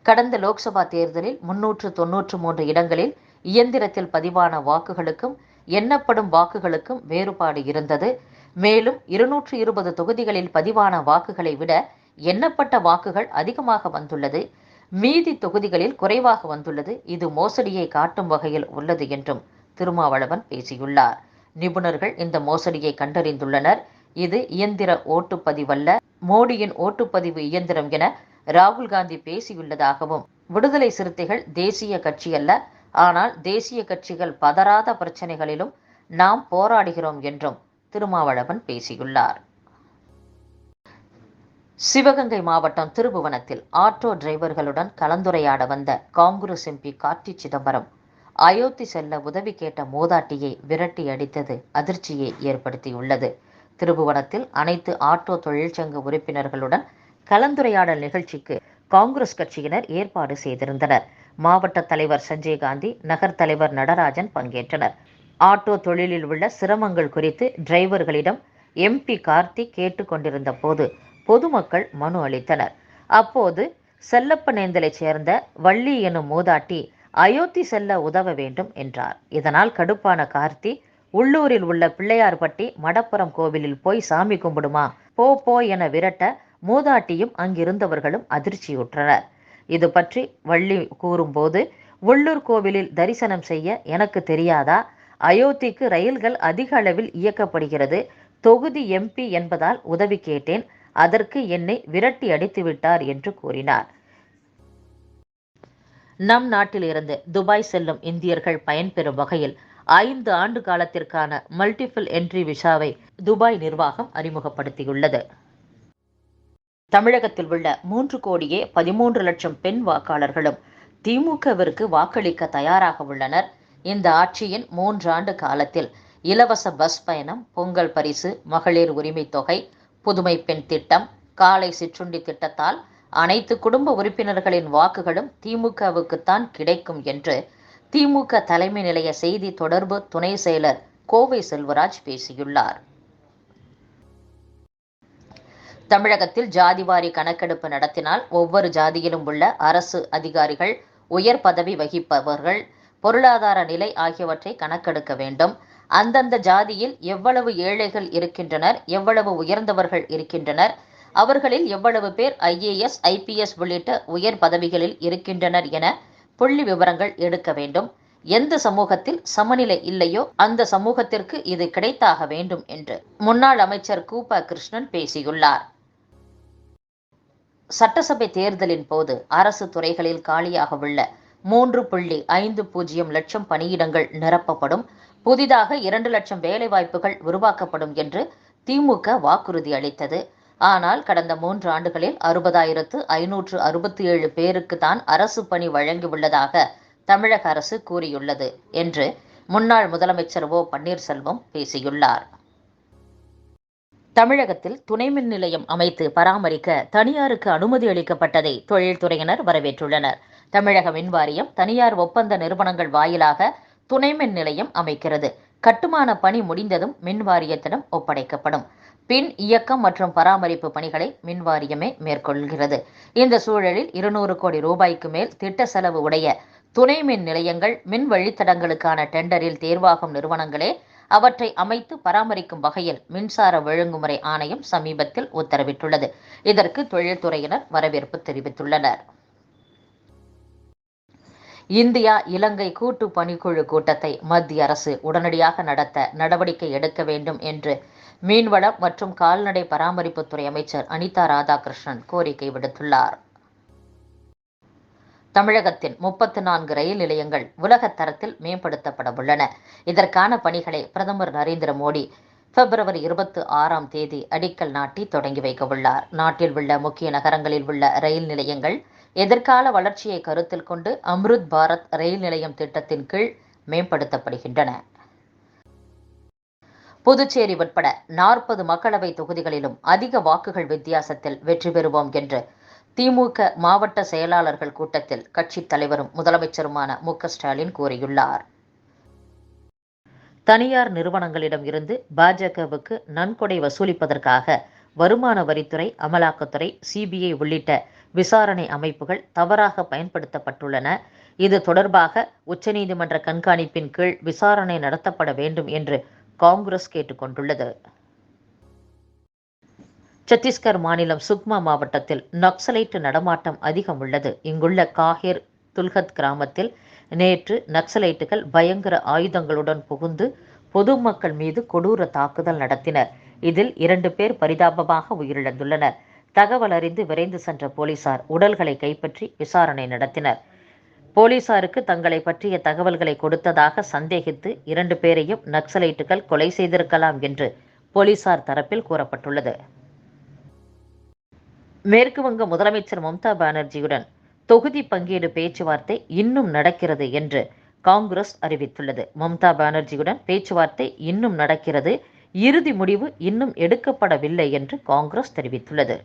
கடந்த லோக்சபா தேர்தலில் 393 இடங்களில் இயந்திரத்தில் பதிவான வாக்குகளுக்கும் எண்ணப்படும் வாக்குகளுக்கும் வேறுபாடு இருந்தது. மேலும் 220 தொகுதிகளில் பதிவான வாக்குகளை விட எண்ணப்பட்ட வாக்குகள் அதிகமாக வந்துள்ளது. மீதி தொகுதிகளில் குறைவாக வந்துள்ளது. இது மோசடியை காட்டும் வகையில் உள்ளது என்றும் திருமாவளவன் பேசியுள்ளார். நிபுணர்கள் இந்த மோசடியை கண்டறிந்துள்ளனர். இது இயந்திர ஓட்டுப்பதிவல்ல, மோடியின் ஓட்டுப்பதிவு இயந்திரம் என ராகுல் காந்தி பேசியுள்ளதாகவும், விடுதலை சிறுத்தைகள் தேசிய கட்சி அல்ல, ஆனால் தேசிய கட்சிகள் பதறாத பிரச்சனைகளிலும் நாம் போராடுகிறோம் என்றும் திருமாவளவன் பேசியுள்ளார். சிவகங்கை மாவட்டம் திருபுவனத்தில் ஆட்டோ டிரைவர்களுடன் கலந்துரையாட வந்த காங்கிரஸ் எம்பி கார்த்தி சிதம்பரம் அயோத்தி செல்ல உதவி கேட்ட மூதாட்டியை விரட்டி அடித்தது அதிர்ச்சியை ஏற்படுத்தியுள்ளது. திருபுவனத்தில் அனைத்து ஆட்டோ தொழிற்சங்க உறுப்பினர்களுடன் கலந்துரையாடல் நிகழ்ச்சிக்கு காங்கிரஸ் கட்சியினர் ஏற்பாடு செய்திருந்தனர். மாவட்ட தலைவர் சஞ்சய் காந்தி, நகர் தலைவர் நடராஜன் பங்கேற்றனர். ஆட்டோ தொழிலில் உள்ள சிரமங்கள் குறித்து டிரைவர்களிடம் எம்பி கார்த்தி கேட்டுக்கொண்டிருந்த போது பொதுமக்கள் மனு அளித்தனர். அப்போது செல்லப்பனேந்தலைச் சேர்ந்த வள்ளி எனும் மூதாட்டி அயோத்தி செல்ல உதவ வேண்டும் என்றார். இதனால் கடுப்பான கார்த்தி, உள்ளூரில் உள்ள பிள்ளையார்பட்டி மடப்புரம் கோவிலில் போய் சாமி கும்பிடுமா, போ என விரட்ட மூதாட்டியும் அங்கிருந்தவர்களும் அதிர்ச்சியுற்றனர். இது பற்றி வள்ளி கூறும்போது, உள்ளூர் கோவிலில் தரிசனம் செய்ய எனக்கு தெரியாதா? அயோத்திக்கு ரயில்கள் அதிக அளவில் இயக்கப்படுகிறது. தொகுதி எம்பி என்பதால் உதவி கேட்டேன். அதற்கு என்னை விரட்டி அடித்து விட்டார் என்று கூறினார். நம் நாட்டில் இருந்து துபாய் செல்லும் இந்தியர்கள் பயன்பெறும் வகையில் 5 ஆண்டு காலத்திற்கான மல்டிபிள் என்ட்ரி விசாவை துபாய் நிர்வாகம் அறிமுகப்படுத்தியுள்ளது. தமிழகத்தில் உள்ள 3,13,00,000 பெண் வாக்காளர்களும் திமுகவிற்கு வாக்களிக்க தயாராக உள்ளனர். இந்த ஆட்சியின் 3 ஆண்டு காலத்தில் இலவச பஸ் பயணம், பொங்கல் பரிசு, மகளிர் உரிமை தொகை, புதுமை பெண் திட்டம், காலை சிற்றுண்டி திட்டத்தால் அனைத்து குடும்ப உறுப்பினர்களின் வாக்குகளும் திமுகவுக்குத்தான் கிடைக்கும் என்று திமுக தலைமை நிலைய செய்தி தொடர்பு துணை செயலர் கோவை செல்வராஜ் பேசியுள்ளார். தமிழகத்தில் ஜாதிவாரி கணக்கெடுப்பு நடத்தினால் ஒவ்வொரு ஜாதியிலும் உள்ள அரசு அதிகாரிகள், உயர் பதவி வகிப்பவர்கள், பொருளாதார நிலை ஆகியவற்றை கணக்கெடுக்க வேண்டும். அந்தந்த ஜாதியில் எவ்வளவு ஏழைகள் இருக்கின்றனர், எவ்வளவு உயர்ந்தவர்கள் இருக்கின்றனர், அவர்களில் எவ்வளவு பேர் IAS, IPS உள்ளிட்ட உயர் பதவிகளில் இருக்கின்றனர் என புள்ளி விவரங்கள் எடுக்க வேண்டும். எந்த சமூகத்தில் சமநிலை இல்லையோ அந்த சமூகத்திற்கு இது கிடைத்தாக வேண்டும் என்று முன்னாள் அமைச்சர் கூப கிருஷ்ணன் பேசியுள்ளார். சட்டசபை தேர்தலின் போது அரசு துறைகளில் காலியாக உள்ள 3.50 லட்சம் பணியிடங்கள் நிரப்பப்படும். புதிதாக 2 லட்சம் வேலைவாய்ப்புகள் உருவாக்கப்படும் என்று திமுக வாக்குறுதி அளித்தது. ஆனால் கடந்த 3 ஆண்டுகளில் 60,567 பேருக்கு தான் அரசு பணி வழங்கியுள்ளதாக தமிழக அரசு கூறியுள்ளது என்று முன்னாள் முதலமைச்சர் ஓ பன்னீர்செல்வம் பேசியுள்ளார். தமிழகத்தில் துணை மின் நிலையம் அமைத்து பராமரிக்க தனியாருக்கு அனுமதி அளிக்கப்பட்டதை தொழில்துறையினர் வரவேற்றுள்ளனர். தமிழக மின் வாரியம் தனியார் ஒப்பந்த நிறுவனங்கள் வாயிலாக துணை மின் நிலையம் அமைக்கிறது. கட்டுமான பணி முடிந்ததும் மின் வாரியத்திடம் ஒப்படைக்கப்படும். பின் இயக்கம் மற்றும் பராமரிப்பு பணிகளை மின் வாரியமே மேற்கொள்கிறது. இந்த சூழலில் 200 கோடி ரூபாய்க்கு மேல் திட்ட செலவு உடைய துணை மின் நிலையங்கள் மின் வழித்தடங்களுக்கான டெண்டரில் தேர்வாகும் நிறுவனங்களே அவற்றை அமைத்து பராமரிக்கும் வகையில் மின்சார ஒழுங்குமுறை ஆணையம் சமீபத்தில் உத்தரவிட்டுள்ளது. இதற்கு தொழில்துறையினர் வரவேற்பு தெரிவித்துள்ளனர். இந்தியா இலங்கை கூட்டு பணிக்குழு கூட்டத்தை மத்திய அரசு உடனடியாக நடத்த நடவடிக்கை எடுக்க வேண்டும் என்று மீன்வளம் மற்றும் கால்நடை பராமரிப்புத்துறை அமைச்சர் அனிதா ராதாகிருஷ்ணன் கோரிக்கை விடுத்துள்ளார். தமிழகத்தின் 34 ரயில் நிலையங்கள் உலக தரத்தில் மேம்படுத்தப்பட உள்ளன. இதற்கான பணிகளை பிரதமர் நரேந்திர மோடி பிப்ரவரி 26ஆம் தேதி அடிக்கல் நாட்டி தொடங்கி வைக்க உள்ளார். நாட்டில் உள்ள முக்கிய நகரங்களில் உள்ள ரயில் நிலையங்கள் எதிர்கால வளர்ச்சியை கருத்தில் கொண்டு அம்ருத் பாரத் ரயில் நிலையம் திட்டத்தின் கீழ் மேம்படுத்தப்படுகின்றன. புதுச்சேரி உட்பட 40 மக்களவை தொகுதிகளிலும் அதிக வாக்குகள் வித்தியாசத்தில் வெற்றி பெறுவோம் என்று திமுக மாவட்ட செயலாளர்கள் கூட்டத்தில் கட்சித் தலைவரும் முதலமைச்சருமான மு.க. ஸ்டாலின் கூறியுள்ளார். தனியார் நிறுவனங்களிடம் இருந்து பாஜகவுக்கு நன்கொடை வசூலிப்பதற்காக வருமான வரித்துறை, அமலாக்கத்துறை, சிபிஐ உள்ளிட்ட விசாரணை அமைப்புகள் தவறாக பயன்படுத்தப்பட்டுள்ளன. இது தொடர்பாக உச்சநீதிமன்ற கண்காணிப்பின் கீழ் விசாரணை நடத்தப்பட வேண்டும் என்று காங்கிரஸ் கேட்டுக்கொண்டுள்ளது. சத்தீஸ்கர் மாநிலம் சுக்மா மாவட்டத்தில் நக்சலைட் நடமாட்டம் அதிகம் உள்ளது. இங்குள்ள காஹிர் துல்கத் கிராமத்தில் நேற்று நக்சலைட்டுகள் பயங்கர ஆயுதங்களுடன் புகுந்து பொதுமக்கள் மீது கொடூர தாக்குதல் நடத்தினர். இதில் 2 பேர் பரிதாபமாக உயிரிழந்துள்ளனர். தகவல் அறிந்து விரைந்து சென்ற போலீசார் உடல்களை கைப்பற்றி விசாரணை நடத்தினர். போலீசாருக்கு தங்களை பற்றிய தகவல்களை கொடுத்ததாக சந்தேகித்து 2 பேரையும் நக்சலைட்டுகள் கொலை செய்திருக்கலாம் என்று போலீசார் தரப்பில் கூறப்பட்டுள்ளது. மேற்கு வங்க முதலமைச்சர் மம்தா பானர்ஜியுடன் தொகுதி பங்கீடு பேச்சுவார்த்தை இன்னும் நடக்கிறது என்று காங்கிரஸ் அறிவித்துள்ளது. மம்தா பானர்ஜியுடன் பேச்சுவார்த்தை இன்னும் நடக்கிறது, இறுதி முடிவு இன்னும் எடுக்கப்படவில்லை என்று காங்கிரஸ் தெரிவித்துள்ளது.